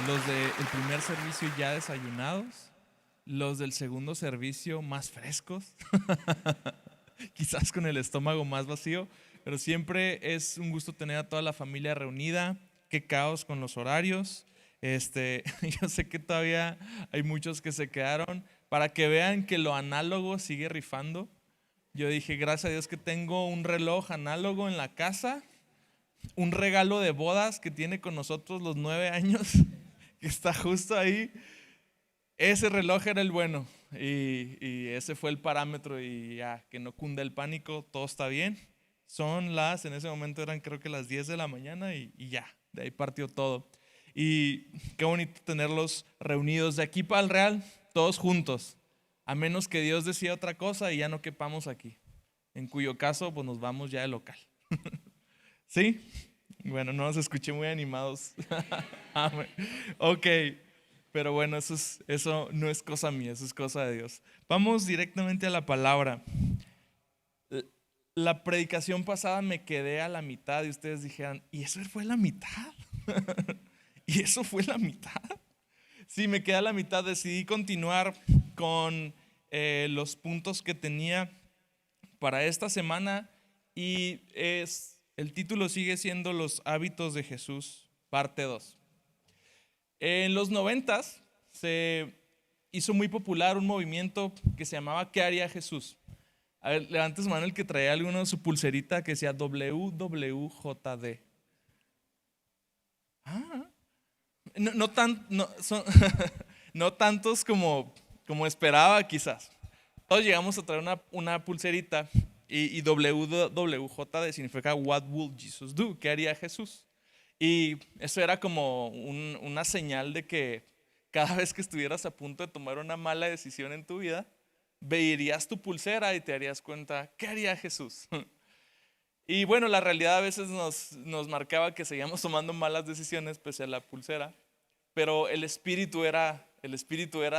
Los del primer servicio ya desayunados, los del segundo servicio más frescos, quizás con el estómago más vacío, pero siempre es un gusto tener a toda la familia reunida. Qué caos con los horarios. Yo sé que todavía hay muchos que se quedaron para que vean que lo análogo sigue rifando. Yo dije, gracias a Dios que tengo un reloj análogo en la casa, un regalo de bodas que tiene con nosotros los 9 años, que está justo ahí. Ese reloj era el bueno y ese fue el parámetro y ya, que no cunda el pánico, todo está bien. En ese momento eran creo que las 10 de la mañana y ya, de ahí partió todo. Y qué bonito tenerlos reunidos de aquí para el Real, todos juntos, a menos que Dios decida otra cosa y ya no quepamos aquí, en cuyo caso pues nos vamos ya de local. ¿Sí? Bueno, no los escuché muy animados. Amén. Ok, pero bueno, eso no es cosa mía, eso es cosa de Dios. Vamos directamente a la palabra. La predicación pasada me quedé a la mitad y ustedes dijeron, ¿y eso fue la mitad? ¿Y eso fue la mitad? Sí, me quedé a la mitad, decidí continuar con los puntos que tenía para esta semana y el título sigue siendo Los hábitos de Jesús, parte 2. En los 90 se hizo muy popular un movimiento que se llamaba ¿Qué haría Jesús? A ver, levante su mano el que traía alguno de su pulserita que decía WWJD. Ah, no tantos como esperaba quizás. Todos llegamos a traer una pulserita y WWJD significa What would Jesus do? ¿Qué haría Jesús? Y eso era como una señal de que cada vez que estuvieras a punto de tomar una mala decisión en tu vida, verías tu pulsera y te darías cuenta, ¿qué haría Jesús? Y bueno, la realidad a veces nos marcaba que seguíamos tomando malas decisiones pese a la pulsera, pero el espíritu era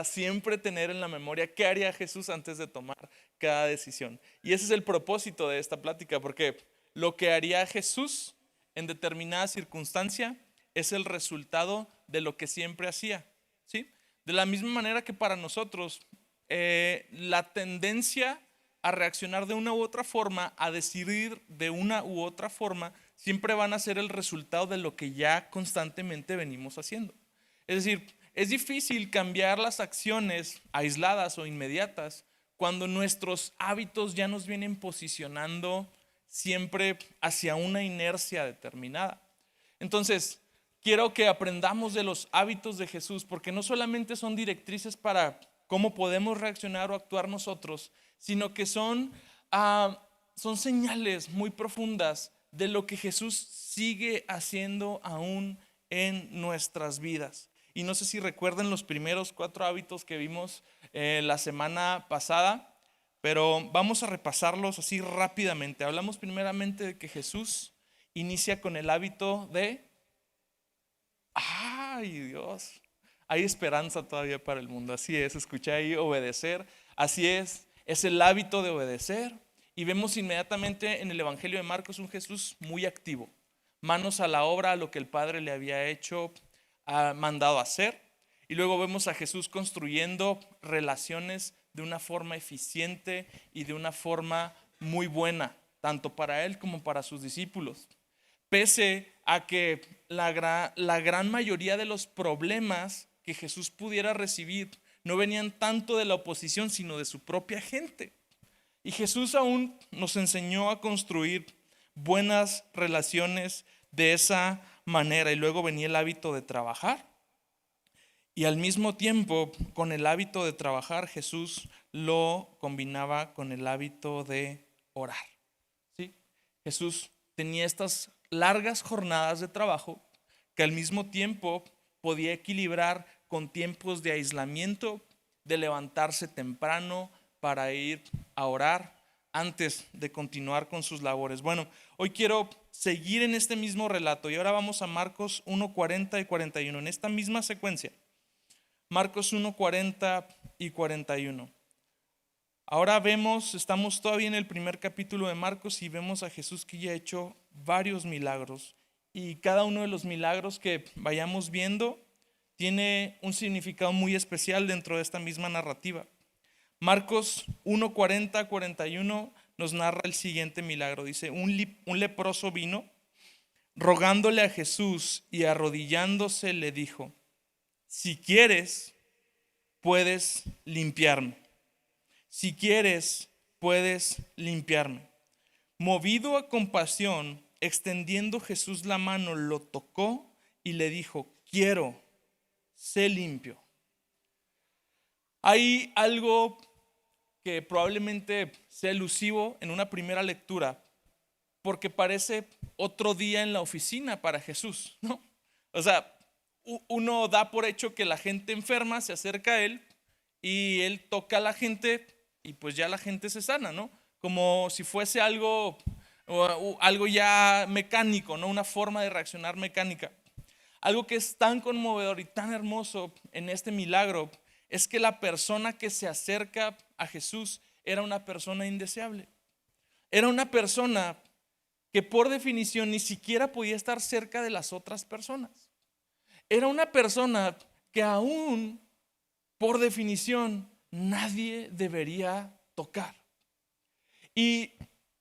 siempre tener en la memoria qué haría Jesús antes de tomar cada decisión. Y ese es el propósito de esta plática, porque lo que haría Jesús en determinada circunstancia es el resultado de lo que siempre hacía, ¿sí? De la misma manera que para nosotros la tendencia a reaccionar de una u otra forma, a decidir de una u otra forma, siempre van a ser el resultado de lo que ya constantemente venimos haciendo. Es decir, es difícil cambiar las acciones aisladas o inmediatas cuando nuestros hábitos ya nos vienen posicionando siempre hacia una inercia determinada. Entonces, quiero que aprendamos de los hábitos de Jesús, porque no solamente son directrices para cómo podemos reaccionar o actuar nosotros, sino que son señales muy profundas de lo que Jesús sigue haciendo aún en nuestras vidas. Y no sé si recuerdan los primeros 4 hábitos que vimos la semana pasada, pero vamos a repasarlos así rápidamente. Hablamos primeramente de que Jesús inicia con el hábito de, ay Dios, hay esperanza todavía para el mundo. Así es, escuché ahí obedecer. Así es el hábito de obedecer. Y vemos inmediatamente en el Evangelio de Marcos un Jesús muy activo, manos a la obra, a lo que el Padre le había mandado hacer. Y luego vemos a Jesús construyendo relaciones de una forma eficiente y de una forma muy buena, tanto para él como para sus discípulos. Pese a que la gran mayoría de los problemas que Jesús pudiera recibir no venían tanto de la oposición, sino de su propia gente. Y Jesús aún nos enseñó a construir buenas relaciones de esa manera. Y luego venía el hábito de trabajar. Y al mismo tiempo, con el hábito de trabajar, Jesús lo combinaba con el hábito de orar. ¿Sí? Jesús tenía estas largas jornadas de trabajo que al mismo tiempo podía equilibrar con tiempos de aislamiento, de levantarse temprano para ir a orar antes de continuar con sus labores. Bueno, hoy quiero seguir en este mismo relato y ahora vamos a Marcos 1:40 y 41, en esta misma secuencia. Marcos 1:40 y 41. Ahora estamos todavía en el primer capítulo de Marcos y vemos a Jesús que ya ha hecho varios milagros. Y cada uno de los milagros que vayamos viendo tiene un significado muy especial dentro de esta misma narrativa. Marcos 1:40-41 nos narra el siguiente milagro. Dice, un leproso vino rogándole a Jesús y arrodillándose le dijo, si quieres, puedes limpiarme. Si quieres, puedes limpiarme. Movido a compasión, extendiendo Jesús la mano, lo tocó y le dijo, quiero, sé limpio. Hay algo que probablemente sea elusivo en una primera lectura, porque parece otro día en la oficina para Jesús, ¿no? O sea, uno da por hecho que la gente enferma se acerca a él y él toca a la gente y pues ya la gente se sana, ¿no? Como si fuese algo ya mecánico, ¿no? Una forma de reaccionar mecánica. Algo que es tan conmovedor y tan hermoso en este milagro es que la persona que se acerca a Jesús era una persona indeseable. Era una persona que por definición ni siquiera podía estar cerca de las otras personas. Era una persona que aún por definición nadie debería tocar. Y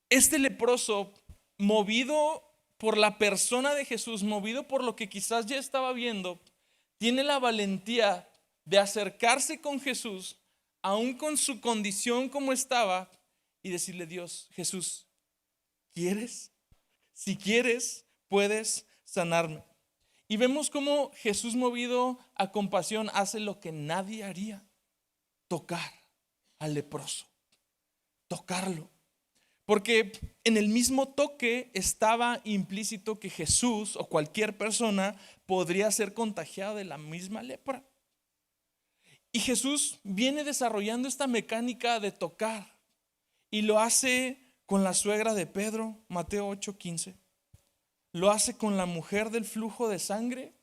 este leproso, movido por la persona de Jesús, movido por lo que quizás ya estaba viendo, tiene la valentía de acercarse con Jesús, aún con su condición como estaba, y decirle, Dios, Jesús, ¿quieres? Si quieres, puedes sanarme. Y vemos cómo Jesús, movido a compasión, hace lo que nadie haría: tocar al leproso, tocarlo. Porque en el mismo toque estaba implícito que Jesús o cualquier persona podría ser contagiado de la misma lepra. Y Jesús viene desarrollando esta mecánica de tocar y lo hace con la suegra de Pedro, Mateo 8:15. Lo hace con la mujer del flujo de sangre.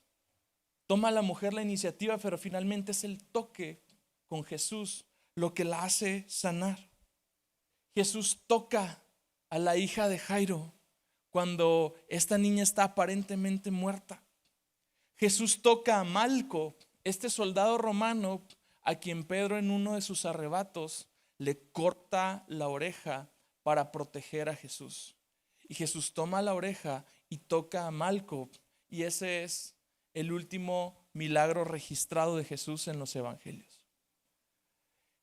Toma la mujer la iniciativa, pero finalmente es el toque con Jesús lo que la hace sanar. Jesús toca a la hija de Jairo cuando esta niña está aparentemente muerta. Jesús toca a Malco, este soldado romano a quien Pedro en uno de sus arrebatos le corta la oreja para proteger a Jesús. Y Jesús toma la oreja y toca a Malco, y ese es el último milagro registrado de Jesús en los evangelios.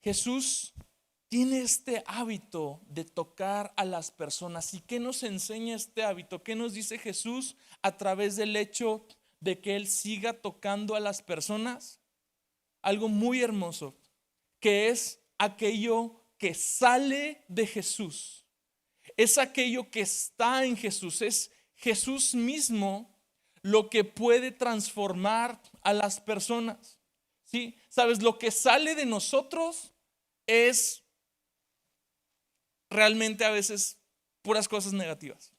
Jesús tiene este hábito de tocar a las personas. ¿Y qué nos enseña este hábito? ¿Qué nos dice Jesús a través del hecho de que Él siga tocando a las personas? Algo muy hermoso, que es aquello que sale de Jesús. Es aquello que está en Jesús. Es Jesús mismo lo que puede transformar a las personas. ¿Sí? ¿Sabes? Lo que sale de nosotros es realmente a veces puras cosas negativas.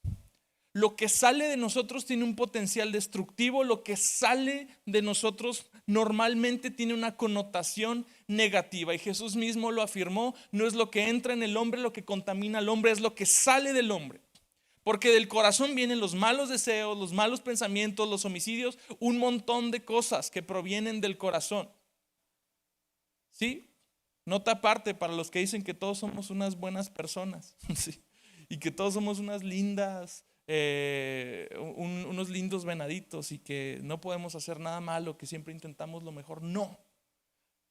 Lo que sale de nosotros tiene un potencial destructivo. Lo que sale de nosotros normalmente tiene una connotación negativa. Y Jesús mismo lo afirmó: no es lo que entra en el hombre lo que contamina al hombre, es lo que sale del hombre. Porque del corazón vienen los malos deseos, los malos pensamientos, los homicidios, un montón de cosas que provienen del corazón. ¿Sí? Nota aparte para los que dicen que todos somos unas buenas personas, ¿sí? Y que todos somos unas lindas, unos lindos venaditos y que no podemos hacer nada malo, que siempre intentamos lo mejor. No,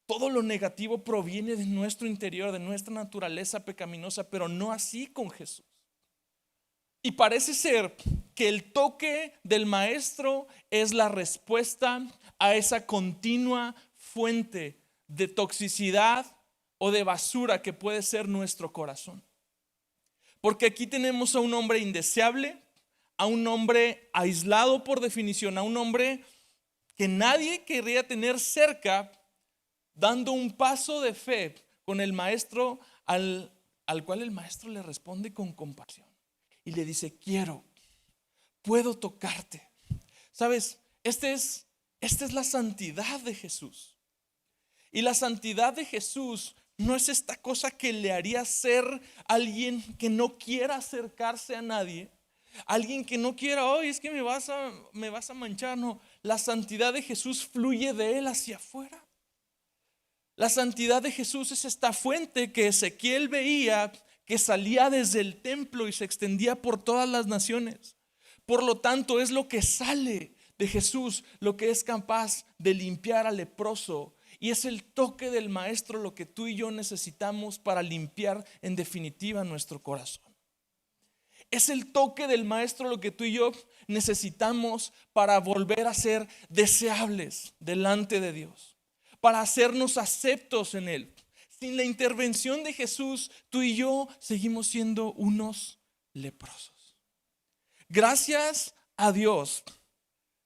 todo lo negativo proviene de nuestro interior, de nuestra naturaleza pecaminosa, pero no así con Jesús. Y parece ser que el toque del maestro es la respuesta a esa continua fuente de toxicidad o de basura que puede ser nuestro corazón. Porque aquí tenemos a un hombre indeseable, a un hombre aislado por definición, a un hombre que nadie querría tener cerca, dando un paso de fe con el maestro, al cual el maestro le responde con compasión y le dice: quiero, puedo tocarte. ¿Sabes? Esta es la santidad de Jesús. Y la santidad de Jesús no es esta cosa que le haría ser alguien que no quiera acercarse a nadie, Alguien que no quiera, hoy es que me vas a manchar. No, la santidad de Jesús fluye de él hacia afuera. La santidad de Jesús es esta fuente que Ezequiel veía, que salía desde el templo y se extendía por todas las naciones. Por lo tanto, es lo que sale de Jesús lo que es capaz de limpiar al leproso. Y es el toque del Maestro lo que tú y yo necesitamos para limpiar en definitiva nuestro corazón. Es el toque del Maestro lo que tú y yo necesitamos para volver a ser deseables delante de Dios, para hacernos aceptos en Él. Sin la intervención de Jesús, tú y yo seguimos siendo unos leprosos. Gracias a Dios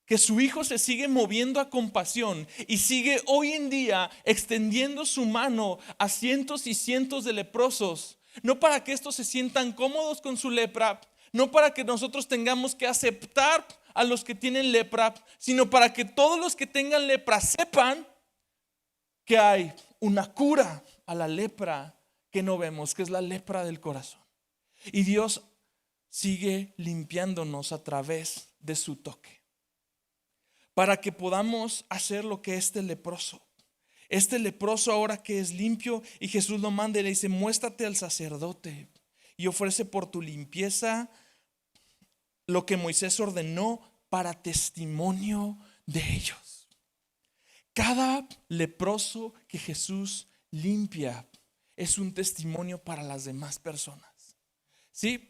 que su Hijo se sigue moviendo a compasión y sigue hoy en día extendiendo su mano a cientos y cientos de leprosos. No para que estos se sientan cómodos con su lepra, no para que nosotros tengamos que aceptar a los que tienen lepra, sino para que todos los que tengan lepra sepan que hay una cura a la lepra que no vemos, que es la lepra del corazón. Y Dios sigue limpiándonos a través de su toque, para que podamos hacer lo que este leproso ahora que es limpio, y Jesús lo manda y le dice: muéstrate al sacerdote y ofrece por tu limpieza lo que Moisés ordenó para testimonio de ellos. Cada leproso que Jesús limpia es un testimonio para las demás personas. ¿Sí?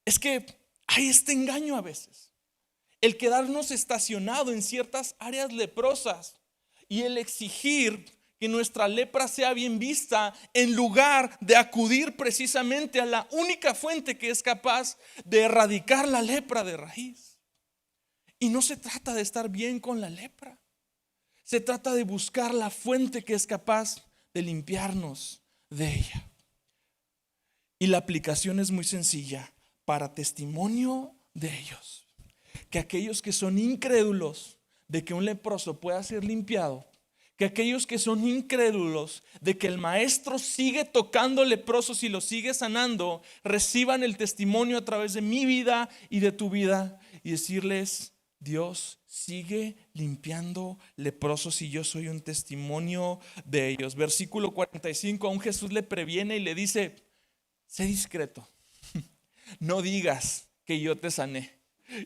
Es que hay este engaño a veces, el quedarnos estacionado en ciertas áreas leprosas y el exigir que nuestra lepra sea bien vista, en lugar de acudir precisamente a la única fuente que es capaz de erradicar la lepra de raíz. Y no se trata de estar bien con la lepra, se trata de buscar la fuente que es capaz de limpiarnos de ella. Y la aplicación es muy sencilla: para testimonio de ellos, que aquellos que son incrédulos de que un leproso pueda ser limpiado, que aquellos que son incrédulos de que el Maestro sigue tocando leprosos y los sigue sanando, reciban el testimonio a través de mi vida y de tu vida, y decirles: Dios sigue limpiando leprosos y yo soy un testimonio de ellos. Versículo 45, aún Jesús le previene y le dice: sé discreto, no digas que yo te sané.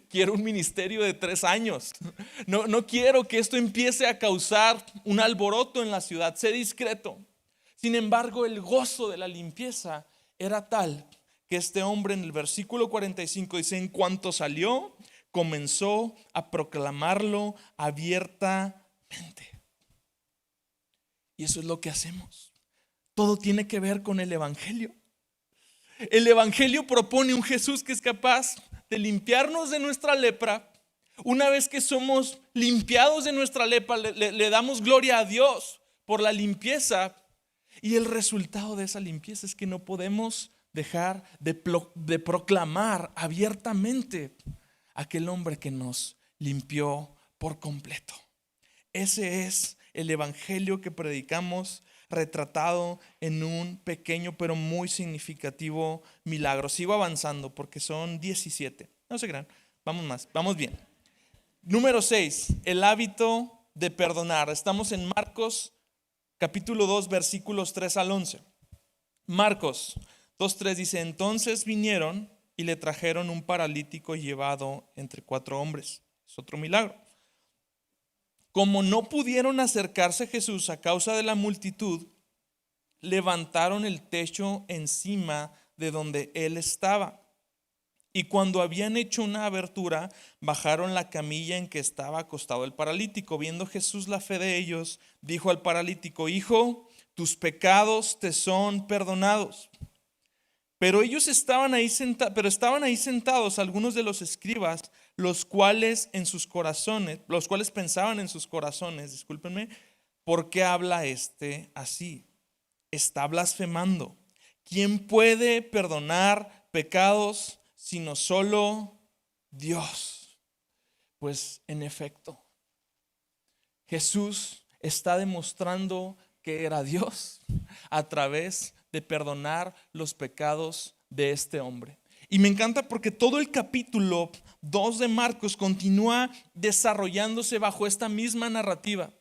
Quiero un ministerio de 3 años. No quiero que esto empiece a causar un alboroto en la ciudad. Sé discreto. Sin embargo, el gozo de la limpieza era tal que este hombre, en el versículo 45 dice: en cuanto salió, comenzó a proclamarlo abiertamente. Y eso es lo que hacemos. Todo tiene que ver con el Evangelio. El Evangelio propone un Jesús que es capaz de limpiarnos de nuestra lepra. Una vez que somos limpiados de nuestra lepra, le damos gloria a Dios por la limpieza. Y el resultado de esa limpieza es que no podemos dejar de proclamar abiertamente a aquel hombre que nos limpió por completo. Ese es el Evangelio que predicamos, retratado en un pequeño pero muy significativo milagro. Sigo avanzando porque son 17. No se crean, vamos bien. Número 6, el hábito de perdonar. Estamos en Marcos capítulo 2 versículos 3 al 11. Marcos 2:3 dice: entonces vinieron y le trajeron un paralítico llevado entre 4 hombres. Es otro milagro. Como no pudieron acercarse a Jesús a causa de la multitud, levantaron el techo encima de donde él estaba. Y cuando habían hecho una abertura, bajaron la camilla en que estaba acostado el paralítico. Viendo Jesús la fe de ellos, dijo al paralítico: hijo, tus pecados te son perdonados. Pero estaban ahí sentados algunos de los escribas, los cuales pensaban en sus corazones, discúlpenme, ¿por qué habla este así? Está blasfemando. ¿Quién puede perdonar pecados sino solo Dios? Pues en efecto, Jesús está demostrando que era Dios a través de perdonar los pecados de este hombre. Y me encanta porque todo el capítulo 2 de Marcos continúa desarrollándose bajo esta misma narrativa.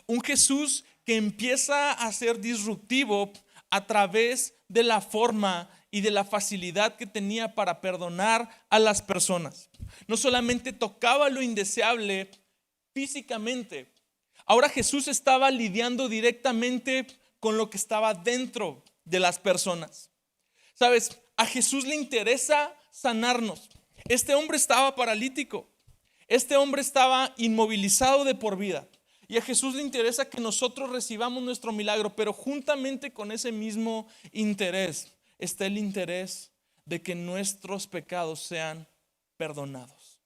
Un Jesús que empieza a ser disruptivo a través de la forma y de la facilidad que tenía para perdonar a las personas. No solamente tocaba lo indeseable físicamente, ahora Jesús estaba lidiando directamente con lo que estaba dentro de las personas. ¿Sabes? A Jesús le interesa sanarnos. Este hombre estaba paralítico. Este hombre estaba inmovilizado de por vida. Y a Jesús le interesa que nosotros recibamos nuestro milagro, pero juntamente con ese mismo interés está el interés de que nuestros pecados sean perdonados.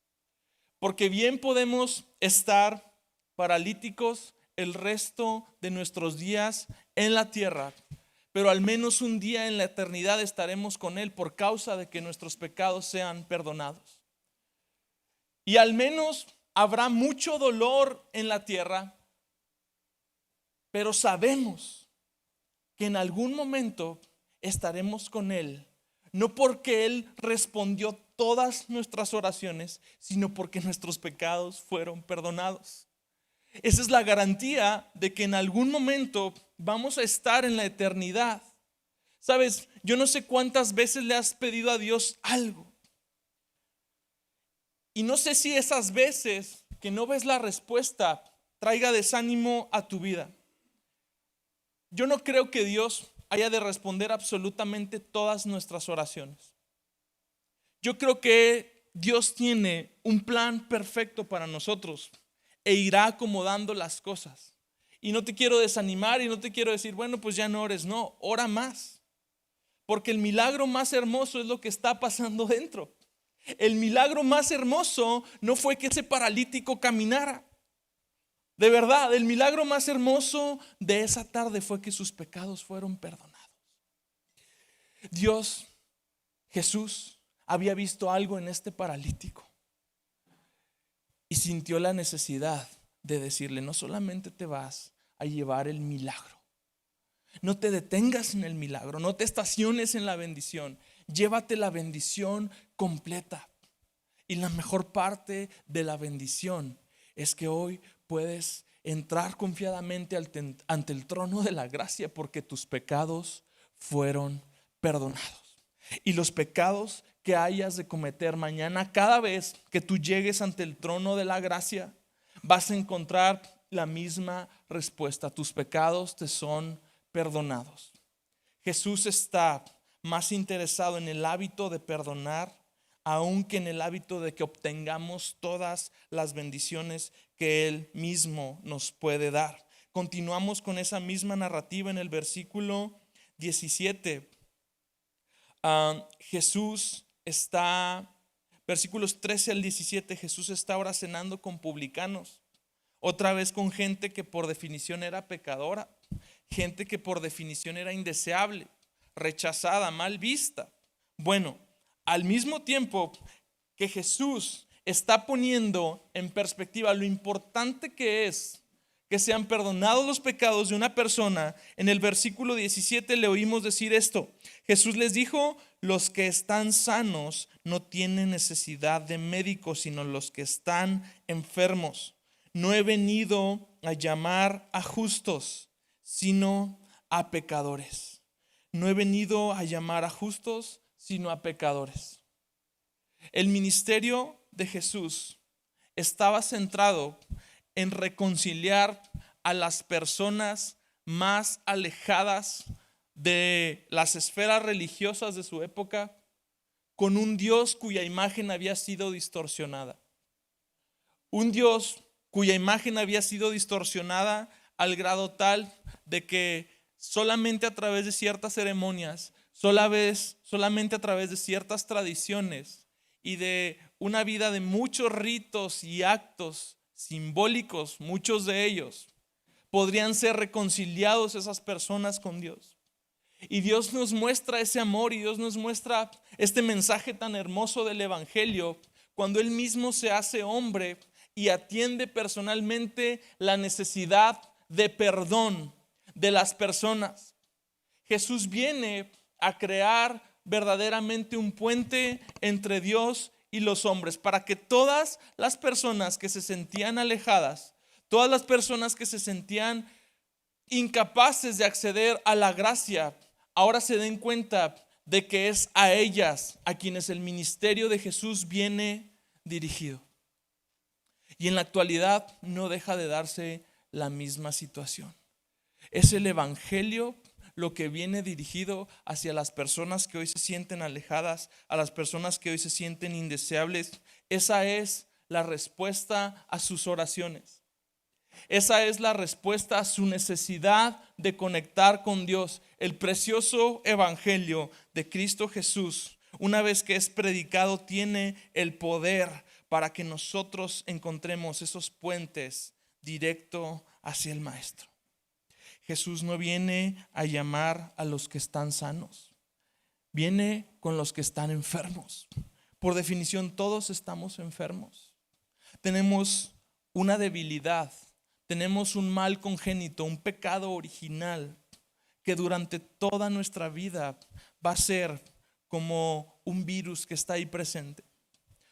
Porque bien podemos estar paralíticos el resto de nuestros días en la tierra, pero al menos un día en la eternidad estaremos con Él por causa de que nuestros pecados sean perdonados. Y al menos habrá mucho dolor en la tierra, pero sabemos que en algún momento estaremos con Él, no porque Él respondió todas nuestras oraciones, sino porque nuestros pecados fueron perdonados. Esa es la garantía de que en algún momento vamos a estar en la eternidad. Sabes, yo no sé cuántas veces le has pedido a Dios algo. Y no sé si esas veces que no ves la respuesta traiga desánimo a tu vida. Yo no creo que Dios haya de responder absolutamente todas nuestras oraciones. Yo creo que Dios tiene un plan perfecto para nosotros e irá acomodando las cosas. Y no te quiero desanimar y no te quiero decir, bueno, pues ya no ores. No, ora más. Porque el milagro más hermoso es lo que está pasando dentro. El milagro más hermoso no fue que ese paralítico caminara. De verdad, el milagro más hermoso de esa tarde fue que sus pecados fueron perdonados. Dios, Jesús, había visto algo en este paralítico y sintió la necesidad de decirle, no solamente te vas a llevar el milagro, no te detengas en el milagro, no te estaciones en la bendición, llévate la bendición completa. Y la mejor parte de la bendición es que hoy puedes entrar confiadamente ante el trono de la gracia porque tus pecados fueron perdonados. Y los pecados que hayas de cometer mañana, cada vez que tú llegues ante el trono de la gracia, vas a encontrar la misma respuesta. Tus pecados te son perdonados. Jesús está más interesado en el hábito de perdonar, aunque en el hábito de que obtengamos todas las bendiciones que Él mismo nos puede dar. Continuamos con esa misma narrativa en el versículo 17. Jesús está, versículos 13 al 17, Jesús está ahora cenando con publicanos, otra vez con gente que por definición era pecadora, gente que por definición era indeseable, rechazada, mal vista. Bueno, al mismo tiempo que Jesús está poniendo en perspectiva lo importante que es que sean perdonados los pecados de una persona, en el versículo 17 le oímos decir esto. Jesús les dijo, los que están sanos no tienen necesidad de médicos, sino los que están enfermos. No he venido a llamar a justos, sino a pecadores. No he venido a llamar a justos, sino a pecadores. El ministerio de Jesús estaba centrado en reconciliar a las personas más alejadas de las esferas religiosas de su época con un Dios cuya imagen había sido distorsionada. Un Dios cuya imagen había sido distorsionada al grado tal de que solamente a través de ciertas ceremonias, solamente a través de ciertas tradiciones y de una vida de muchos ritos y actos simbólicos, muchos de ellos, podrían ser reconciliados esas personas con Dios. Y Dios nos muestra ese amor y Dios nos muestra este mensaje tan hermoso del Evangelio cuando Él mismo se hace hombre y atiende personalmente la necesidad de perdón de las personas. Jesús viene a crear verdaderamente un puente entre Dios y los hombres, para que todas las personas que se sentían alejadas, todas las personas que se sentían incapaces de acceder a la gracia, ahora se den cuenta de que es a ellas a quienes el ministerio de Jesús viene dirigido. Y en la actualidad no deja de darse la misma situación. Es el evangelio lo que viene dirigido hacia las personas que hoy se sienten alejadas, a las personas que hoy se sienten indeseables. Esa es la respuesta a sus oraciones. Esa es la respuesta a su necesidad de conectar con Dios. El precioso evangelio de Cristo Jesús, una vez que es predicado, tiene el poder para que nosotros encontremos esos puentes directo hacia el Maestro. Jesús no viene a llamar a los que están sanos, viene con los que están enfermos. Por definición, todos estamos enfermos. Tenemos una debilidad, tenemos un mal congénito, un pecado original que durante toda nuestra vida va a ser como un virus que está ahí presente.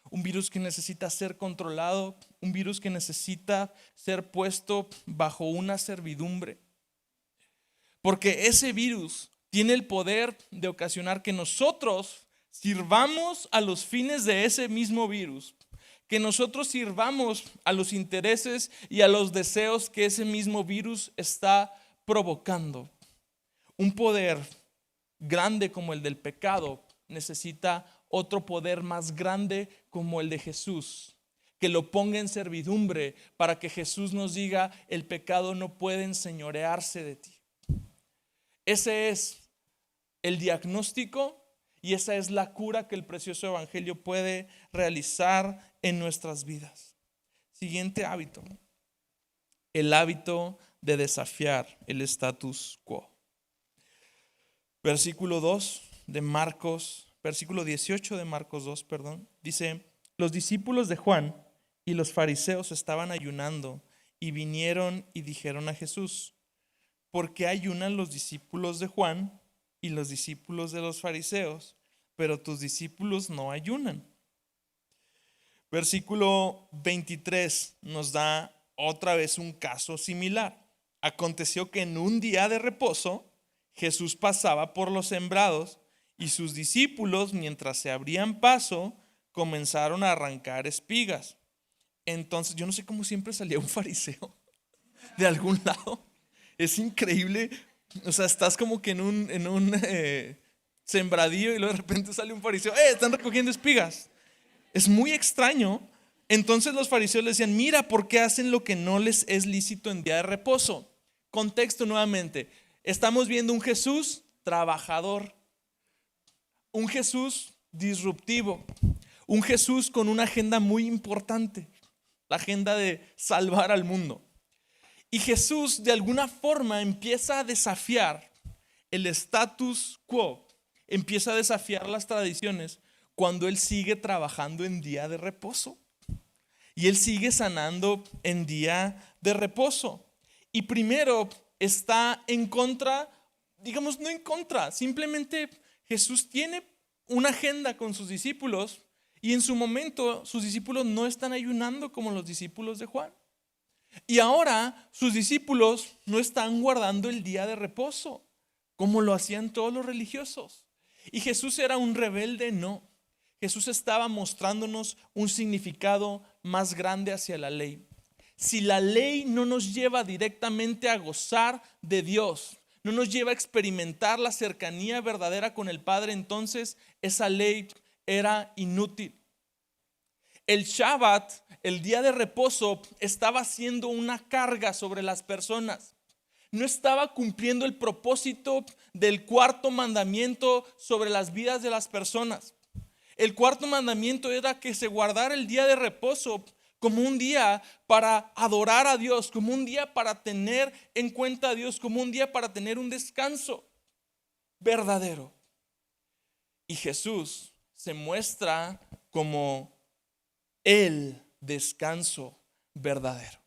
Un virus que necesita ser controlado, un virus que necesita ser puesto bajo una servidumbre. Porque ese virus tiene el poder de ocasionar que nosotros sirvamos a los fines de ese mismo virus, que nosotros sirvamos a los intereses y a los deseos que ese mismo virus está provocando. Un poder grande como el del pecado necesita otro poder más grande como el de Jesús, que lo ponga en servidumbre para que Jesús nos diga: el pecado no puede enseñorearse de ti. Ese es el diagnóstico y esa es la cura que el precioso evangelio puede realizar en nuestras vidas. Siguiente hábito: el hábito de desafiar el status quo. Versículo 2 de Marcos, versículo 18 de Marcos 2, dice: los discípulos de Juan y los fariseos estaban ayunando y vinieron y dijeron a Jesús: ¿por qué ayunan los discípulos de Juan y los discípulos de los fariseos, pero tus discípulos no ayunan? Versículo 23 nos da otra vez un caso similar. Aconteció que en un día de reposo Jesús pasaba por los sembrados y sus discípulos, mientras se abrían paso, comenzaron a arrancar espigas. Entonces, yo no sé cómo siempre salía un fariseo de algún lado. Es increíble. O sea, estás como que en un sembradío y luego de repente sale un fariseo. Están recogiendo espigas. Es muy extraño. Entonces los fariseos le decían: mira, ¿por qué hacen lo que no les es lícito en día de reposo? Contexto nuevamente. Estamos viendo un Jesús trabajador, un Jesús disruptivo, un Jesús con una agenda muy importante, la agenda de salvar al mundo. Y Jesús de alguna forma empieza a desafiar el status quo, empieza a desafiar las tradiciones cuando Él sigue trabajando en día de reposo. Y Él sigue sanando en día de reposo. Y primero está en contra, digamos no en contra, simplemente Jesús tiene una agenda con sus discípulos y en su momento sus discípulos no están ayunando como los discípulos de Juan. Y ahora sus discípulos no están guardando el día de reposo como lo hacían todos los religiosos. Y Jesús era un rebelde, no. Jesús estaba mostrándonos un significado más grande hacia la ley. Si la ley no nos lleva directamente a gozar de Dios, no nos lleva a experimentar la cercanía verdadera con el Padre, entonces esa ley era inútil. El Shabbat, el día de reposo, estaba siendo una carga sobre las personas. No estaba cumpliendo el propósito del cuarto mandamiento sobre las vidas de las personas. El cuarto mandamiento era que se guardara el día de reposo como un día para adorar a Dios, como un día para tener en cuenta a Dios, como un día para tener un descanso verdadero. Y Jesús se muestra como el descanso verdadero.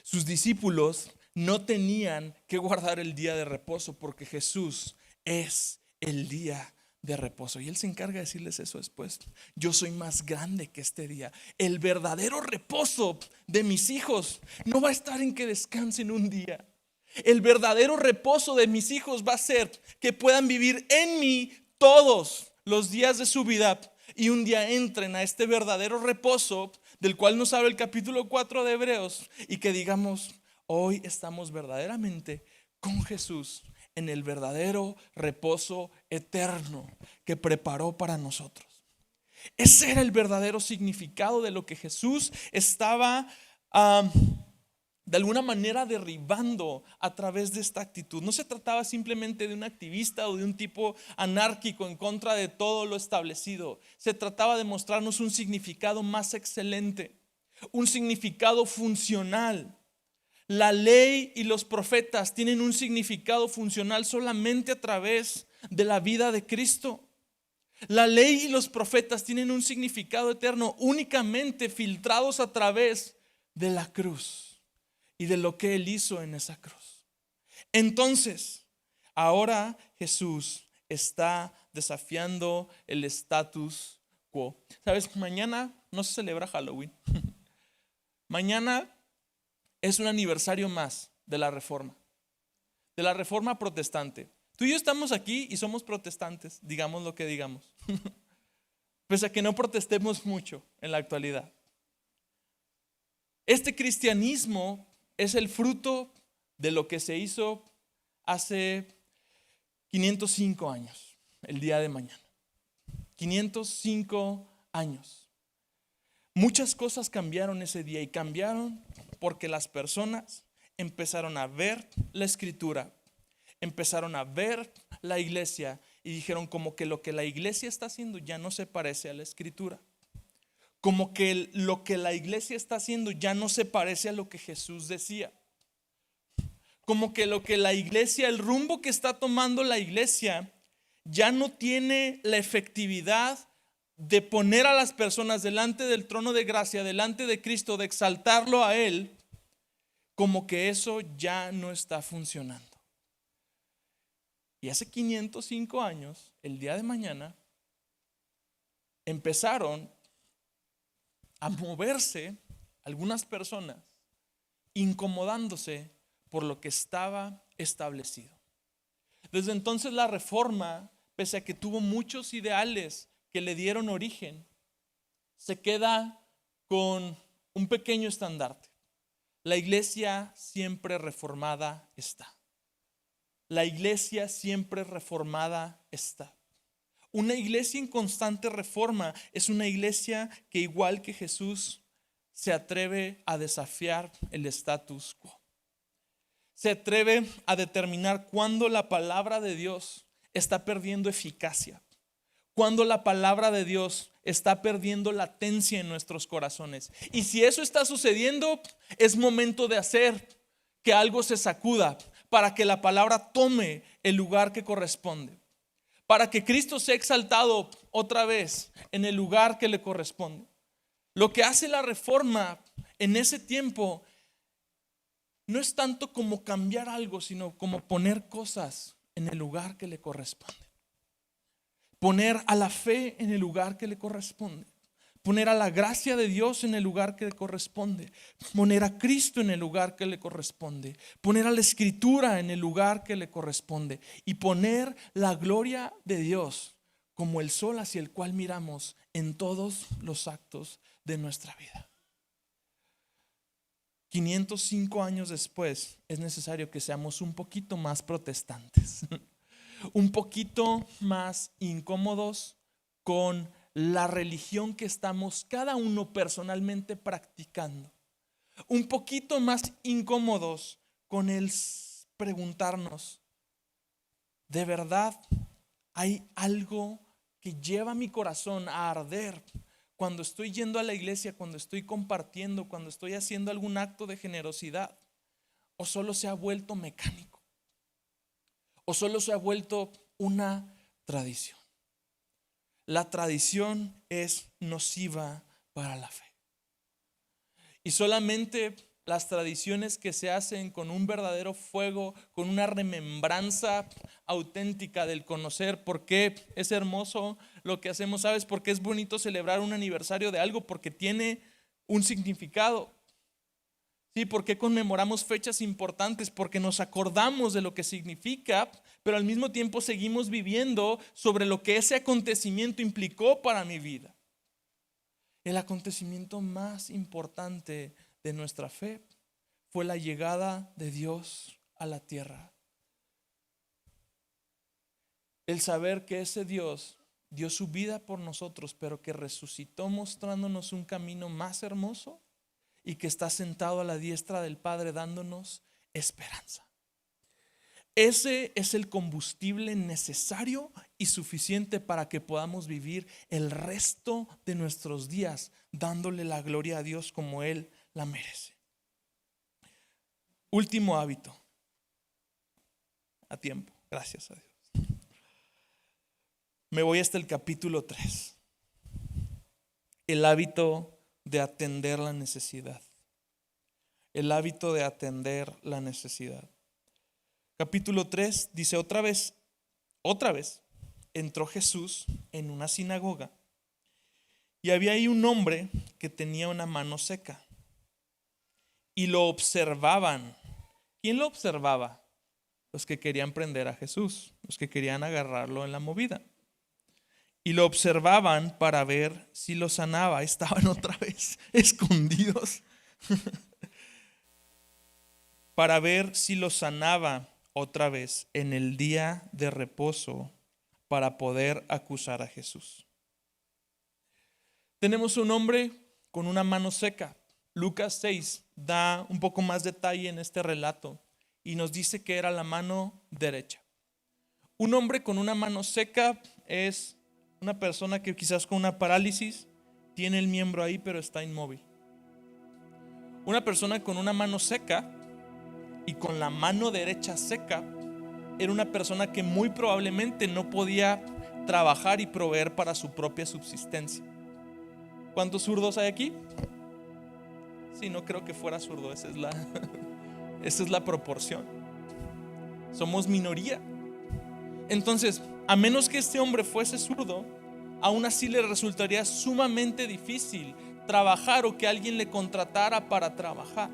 Sus discípulos no tenían que guardar el día de reposo porque Jesús es el día de reposo. Y Él se encarga de decirles eso después. Yo soy más grande que este día. El verdadero reposo de mis hijos no va a estar en que descansen un día. El verdadero reposo de mis hijos va a ser que puedan vivir en mí todos los días de su vida y un día entren a este verdadero reposo del cual nos habla el capítulo 4 de Hebreos, y que digamos: hoy estamos verdaderamente con Jesús en el verdadero reposo eterno que preparó para nosotros. Ese era el verdadero significado de lo que Jesús estaba de alguna manera derribando a través de esta actitud. No se trataba simplemente de un activista o de un tipo anárquico en contra de todo lo establecido. Se trataba de mostrarnos un significado más excelente, un significado funcional. La ley y los profetas tienen un significado funcional solamente a través de la vida de Cristo. La ley y los profetas tienen un significado eterno únicamente filtrados a través de la cruz y de lo que Él hizo en esa cruz. Entonces, ahora Jesús está desafiando el status quo. ¿Sabes? Mañana no se celebra Halloween. Mañana es un aniversario más de la reforma protestante. Tú y yo estamos aquí y somos protestantes, digamos lo que digamos, pese a que no protestemos mucho en la actualidad. Este cristianismo es el fruto de lo que se hizo hace 505 años, el día de mañana. 505 años. Muchas cosas cambiaron ese día, y cambiaron porque las personas empezaron a ver la escritura, empezaron a ver la iglesia y dijeron: como que lo que la iglesia está haciendo ya no se parece a la escritura. Como que lo que la iglesia está haciendo ya no se parece a lo que Jesús decía. Como que lo que la iglesia, el rumbo que está tomando la iglesia, ya no tiene la efectividad de poner a las personas delante del trono de gracia, delante de Cristo, de exaltarlo a Él. Como que eso ya no está funcionando. Y hace 505 años, el día de mañana, empezaron a moverse algunas personas, incomodándose por lo que estaba establecido. Desde entonces la reforma, pese a que tuvo muchos ideales que le dieron origen, se queda con un pequeño estandarte: la iglesia siempre reformada está. La iglesia siempre reformada está. Una iglesia en constante reforma es una iglesia que, igual que Jesús, se atreve a desafiar el status quo. Se atreve a determinar cuándo la palabra de Dios está perdiendo eficacia, cuándo la palabra de Dios está perdiendo latencia en nuestros corazones. Y si eso está sucediendo, es momento de hacer que algo se sacuda para que la palabra tome el lugar que corresponde, para que Cristo sea exaltado otra vez en el lugar que le corresponde. Lo que hace la reforma en ese tiempo no es tanto como cambiar algo, sino como poner cosas en el lugar que le corresponde. Poner a la fe en el lugar que le corresponde. Poner a la gracia de Dios en el lugar que le corresponde. Poner a Cristo en el lugar que le corresponde. Poner a la Escritura en el lugar que le corresponde. Y poner la gloria de Dios como el sol hacia el cual miramos en todos los actos de nuestra vida. 505 años después es necesario que seamos un poquito más protestantes, un poquito más incómodos con la religión que estamos cada uno personalmente practicando, un poquito más incómodos con el preguntarnos: ¿de verdad hay algo que lleva mi corazón a arder cuando estoy yendo a la iglesia, cuando estoy compartiendo, cuando estoy haciendo algún acto de generosidad? ¿O solo se ha vuelto mecánico? ¿O solo se ha vuelto una tradición? La tradición es nociva para la fe. Y solamente las tradiciones que se hacen con un verdadero fuego, con una remembranza auténtica del conocer por qué es hermoso lo que hacemos. ¿Sabes por qué es bonito celebrar un aniversario de algo? Porque tiene un significado. Sí, ¿por qué conmemoramos fechas importantes? Porque nos acordamos de lo que significa, pero al mismo tiempo seguimos viviendo sobre lo que ese acontecimiento implicó para mi vida. El acontecimiento más importante de nuestra fe fue la llegada de Dios a la tierra. El saber que ese Dios dio su vida por nosotros, pero que resucitó mostrándonos un camino más hermoso y que está sentado a la diestra del Padre dándonos esperanza. Ese es el combustible necesario y suficiente para que podamos vivir el resto de nuestros días dándole la gloria a Dios como Él la merece. Último hábito. A tiempo, gracias a Dios. Me voy hasta el capítulo 3. El hábito de atender la necesidad. El hábito de atender la necesidad. Capítulo 3 dice: otra vez, entró Jesús en una sinagoga y había ahí un hombre que tenía una mano seca y lo observaban. ¿Quién lo observaba? Los que querían prender a Jesús, los que querían agarrarlo en la movida. Y lo observaban para ver si lo sanaba. Estaban otra vez escondidos para ver si lo sanaba otra vez en el día de reposo para poder acusar a Jesús. Tenemos un hombre con una mano seca. Lucas 6 da un poco más detalle en este relato y nos dice que era la mano derecha. Un hombre con una mano seca es una persona que quizás con una parálisis tiene el miembro ahí pero está inmóvil. Una persona con una mano seca y con la mano derecha seca era una persona que muy probablemente no podía trabajar y proveer para su propia subsistencia. ¿Cuántos zurdos hay aquí? Sí, no creo que fuera zurdo, esa es la proporción. Somos minoría. Entonces, a menos que este hombre fuese zurdo, aún así le resultaría sumamente difícil trabajar o que alguien le contratara para trabajar.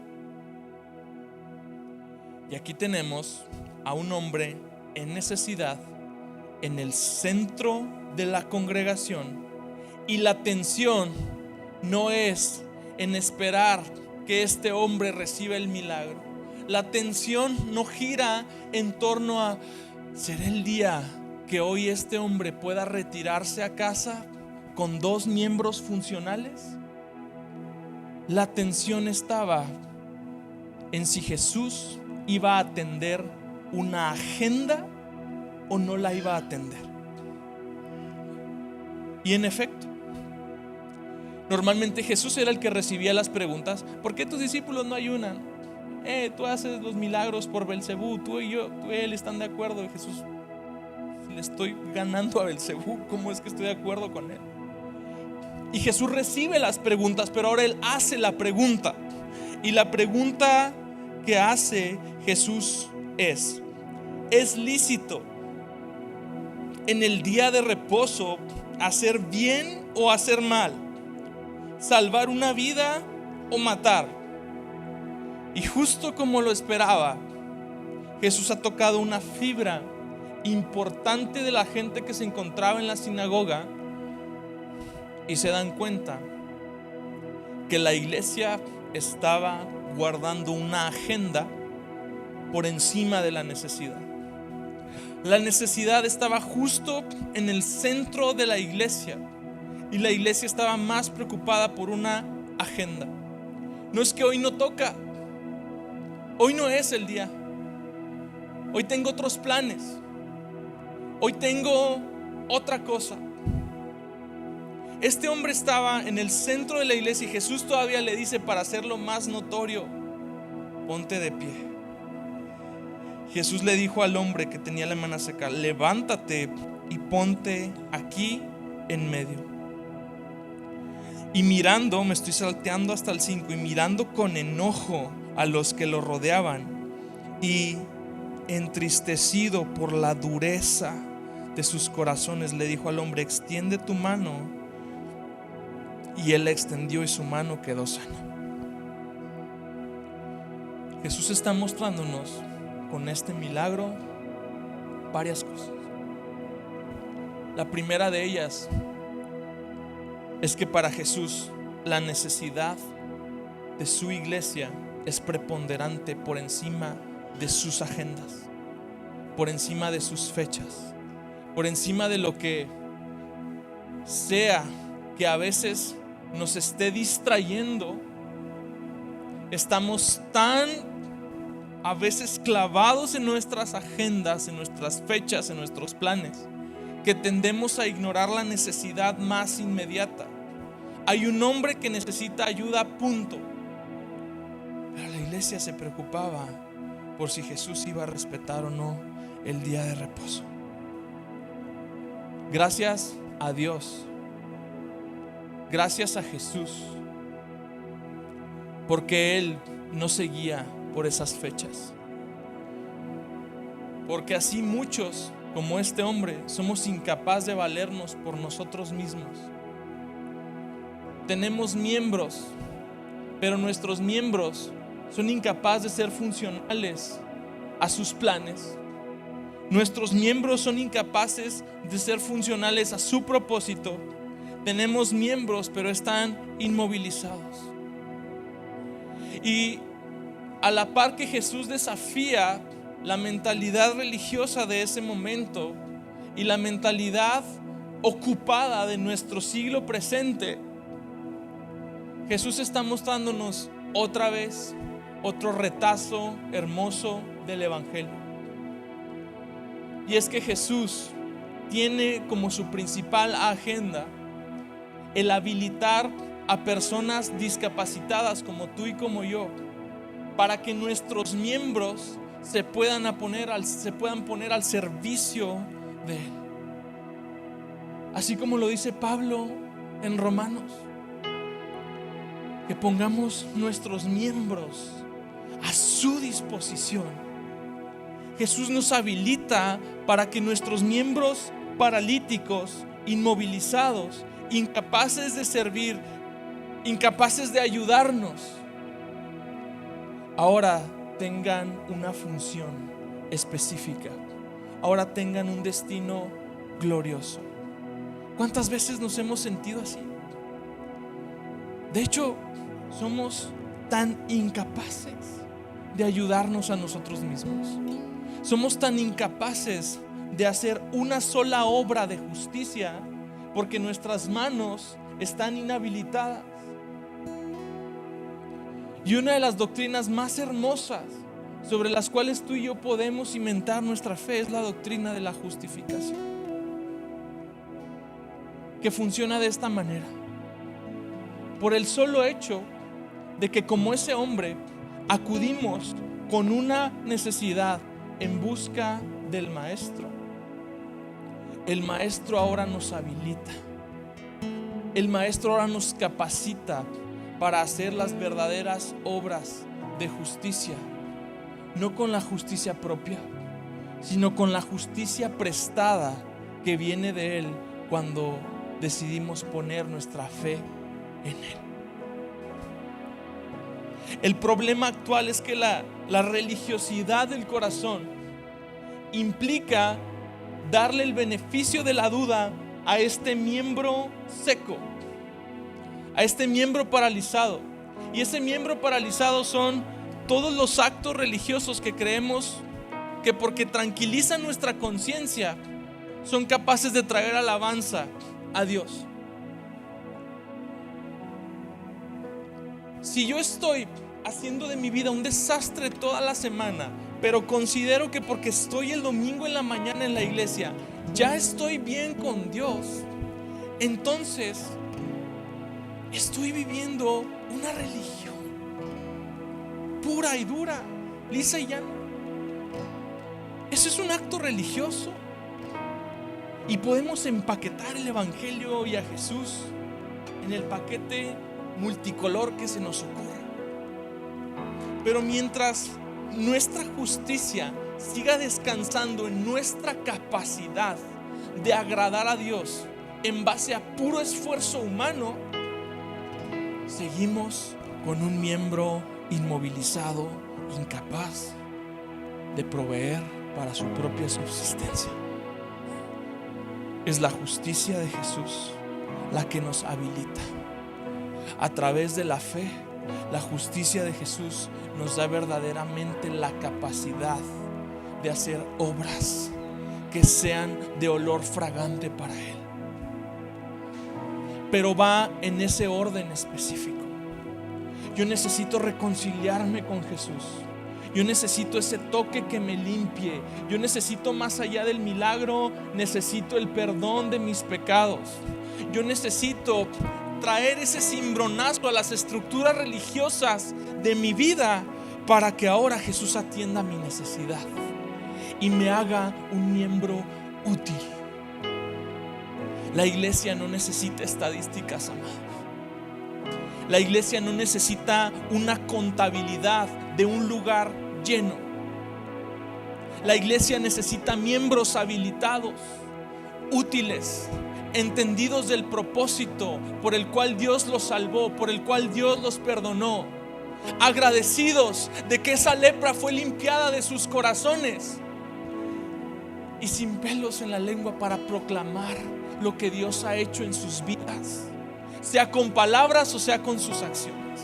Y aquí tenemos a un hombre en necesidad en el centro de la congregación, y la atención no es en esperar que este hombre reciba el milagro. La atención no gira en torno a: ¿será el día que hoy este hombre pueda retirarse a casa con 2 miembros funcionales? La atención estaba en si Jesús iba a atender una agenda o no la iba a atender. Y en efecto, normalmente Jesús era el que recibía las preguntas: ¿por qué tus discípulos no ayunan? Tú haces los milagros por Belcebú, tú y él están de acuerdo. Y Jesús: si le estoy ganando a Belcebú, ¿cómo es que estoy de acuerdo con él? Y Jesús recibe las preguntas, pero ahora él hace la pregunta. Y la pregunta que hace Jesús es: ¿es lícito en el día de reposo hacer bien o hacer mal? ¿Salvar una vida o matar? Y justo como lo esperaba, Jesús ha tocado una fibra importante de la gente que se encontraba en la sinagoga, y se dan cuenta que la iglesia estaba guardando una agenda por encima de la necesidad. La necesidad estaba justo en el centro de la iglesia, y la iglesia estaba más preocupada por una agenda. No es que hoy no toca, hoy no es el día, hoy tengo otros planes, hoy tengo otra cosa. Este hombre estaba en el centro de la iglesia y Jesús todavía le dice, para hacerlo más notorio: ponte de pie. Jesús le dijo al hombre que tenía la mano seca: levántate y ponte aquí en medio. Y mirando, me estoy salteando hasta el 5, y mirando con enojo a los que lo rodeaban y entristecido por la dureza de sus corazones, le dijo al hombre: extiende tu mano. Y él la extendió y su mano quedó sana. Jesús está mostrándonos con este milagro varias cosas. La primera de ellas es que para Jesús la necesidad de su iglesia es preponderante por encima de sus agendas, por encima de sus fechas, por encima de lo que sea que a veces nos esté distrayendo. Estamos tan a veces clavados en nuestras agendas, en nuestras fechas, en nuestros planes, que tendemos a ignorar la necesidad más inmediata. Hay un hombre que necesita ayuda, punto. Pero la iglesia se preocupaba por si Jesús iba a respetar o no el día de reposo. Gracias a Dios, gracias a Jesús, porque Él no seguía por esas fechas. Porque así muchos, como este hombre, somos incapaces de valernos por nosotros mismos. Tenemos miembros, pero nuestros miembros son incapaces de ser funcionales a sus planes. Nuestros miembros son incapaces de ser funcionales a su propósito. Tenemos miembros, pero están inmovilizados. Y a la par que Jesús desafía la mentalidad religiosa de ese momento y la mentalidad ocupada de nuestro siglo presente, Jesús está mostrándonos otra vez otro retazo hermoso del Evangelio. Y es que Jesús tiene como su principal agenda el habilitar a personas discapacitadas como tú y como yo, para que nuestros miembros se puedan poner al servicio de Él. Así como lo dice Pablo en Romanos, que pongamos nuestros miembros a su disposición. Jesús nos habilita para que nuestros miembros paralíticos, inmovilizados, incapaces de servir, incapaces de ayudarnos, ahora tengan una función específica, ahora tengan un destino glorioso. ¿Cuántas veces nos hemos sentido así? De hecho, somos tan incapaces de ayudarnos a nosotros mismos. Somos tan incapaces de hacer una sola obra de justicia porque nuestras manos están inhabilitadas. Y una de las doctrinas más hermosas sobre las cuales tú y yo podemos cimentar nuestra fe es la doctrina de la justificación, que funciona de esta manera: por el solo hecho de que, como ese hombre, acudimos con una necesidad en busca del Maestro, el Maestro ahora nos habilita, el Maestro ahora nos capacita para hacer las verdaderas obras de justicia, no con la justicia propia, sino con la justicia prestada que viene de Él cuando decidimos poner nuestra fe en Él. El problema actual es que la religiosidad del corazón implica darle el beneficio de la duda a este miembro seco, a este miembro paralizado. Y ese miembro paralizado son todos los actos religiosos que creemos que, porque tranquilizan nuestra conciencia, son capaces de traer alabanza a Dios. Si yo estoy haciendo de mi vida un desastre toda la semana, pero considero que porque estoy el domingo en la mañana en la iglesia ya estoy bien con Dios, entonces estoy viviendo una religión pura y dura, lisa y llana. Eso es un acto religioso. Y podemos empaquetar el Evangelio y a Jesús en el paquete multicolor que se nos ocurra. Pero mientras nuestra justicia siga descansando en nuestra capacidad de agradar a Dios en base a puro esfuerzo humano, seguimos con un miembro inmovilizado, incapaz de proveer para su propia subsistencia. Es la justicia de Jesús la que nos habilita. A través de la fe, la justicia de Jesús nos da verdaderamente la capacidad de hacer obras que sean de olor fragante para Él. Pero va en ese orden específico. Yo necesito reconciliarme con Jesús. Yo necesito ese toque que me limpie. Yo necesito, más allá del milagro, necesito el perdón de mis pecados. Yo necesito traer ese cimbronazo a las estructuras religiosas de mi vida para que ahora Jesús atienda mi necesidad y me haga un miembro útil. La iglesia no necesita estadísticas, amados. La iglesia no necesita una contabilidad de un lugar lleno. La iglesia necesita miembros habilitados, útiles, entendidos del propósito por el cual Dios los salvó, por el cual Dios los perdonó, agradecidos de que esa lepra fue limpiada de sus corazones y sin pelos en la lengua para proclamar lo que Dios ha hecho en sus vidas, sea con palabras o sea con sus acciones.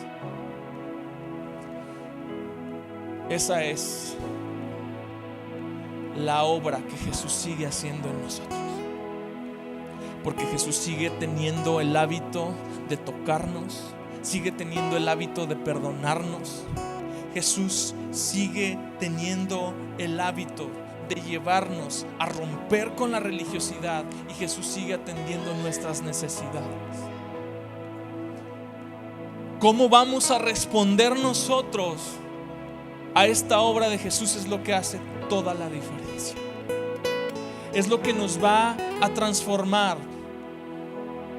Esa es la obra que Jesús sigue haciendo en nosotros, porque Jesús sigue teniendo el hábito de tocarnos, sigue teniendo el hábito de perdonarnos. Jesús sigue teniendo el hábito de llevarnos a romper con la religiosidad, y Jesús sigue atendiendo nuestras necesidades. ¿Cómo vamos a responder nosotros a esta obra de Jesús? Es lo que hace toda la diferencia. Es lo que nos va a transformar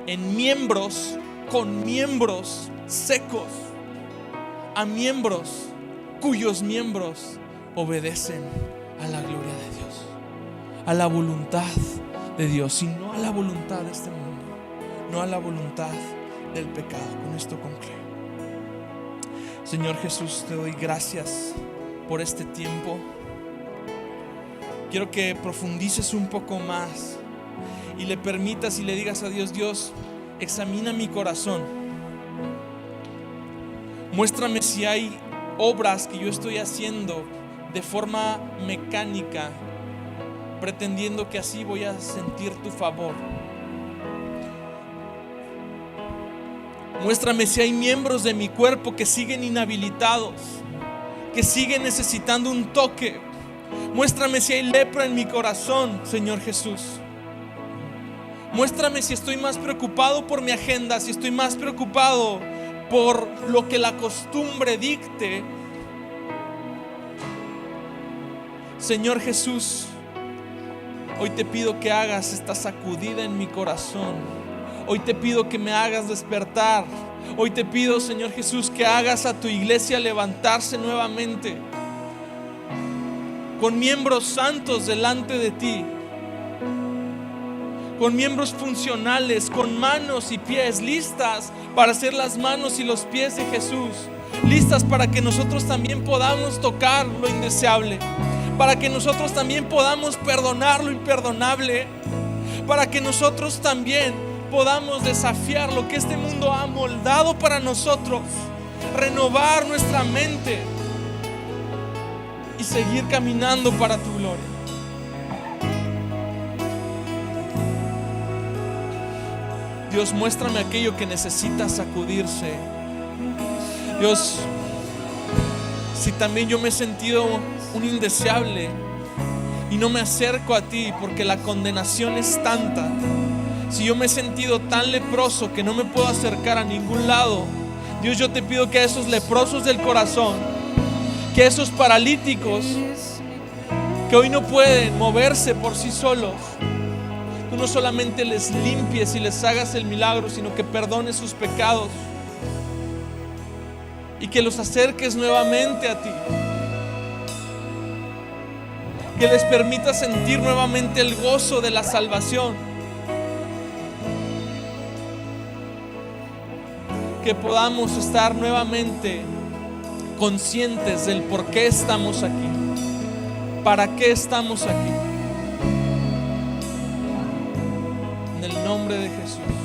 en miembros con miembros secos a miembros cuyos miembros obedecen a la gloria de Dios, a la voluntad de Dios, y no a la voluntad de este mundo, no a la voluntad del pecado. Con esto concluyo. Señor Jesús, te doy gracias por este tiempo. Quiero que profundices un poco más y le permitas y le digas a Dios: Dios, examina mi corazón. Muéstrame si hay obras que yo estoy haciendo de forma mecánica, pretendiendo que así voy a sentir tu favor. Muéstrame si hay miembros de mi cuerpo que siguen inhabilitados, que siguen necesitando un toque. Muéstrame si hay lepra en mi corazón, Señor Jesús. Muéstrame si estoy más preocupado por mi agenda, si estoy más preocupado por lo que la costumbre dicte. Señor Jesús, hoy te pido que hagas esta sacudida en mi corazón. Hoy te pido que me hagas despertar. Hoy te pido, Señor Jesús, que hagas a tu iglesia levantarse nuevamente con miembros santos delante de ti, con miembros funcionales, con manos y pies listas para ser las manos y los pies de Jesús, listas para que nosotros también podamos tocar lo indeseable, para que nosotros también podamos perdonar lo imperdonable, para que nosotros también podamos desafiar lo que este mundo ha moldado para nosotros, renovar nuestra mente y seguir caminando para tu gloria. Dios, muéstrame aquello que necesita sacudirse. Dios, si también yo me he sentido un indeseable y no me acerco a ti porque la condenación es tanta, si yo me he sentido tan leproso que no me puedo acercar a ningún lado, Dios, yo te pido que a esos leprosos del corazón, que a esos paralíticos que hoy no pueden moverse por sí solos, tú no solamente les limpies y les hagas el milagro, sino que perdones sus pecados y que los acerques nuevamente a ti, que les permitas sentir nuevamente el gozo de la salvación, que podamos estar nuevamente conscientes del por qué estamos aquí, para qué estamos aquí. En el nombre de Jesús.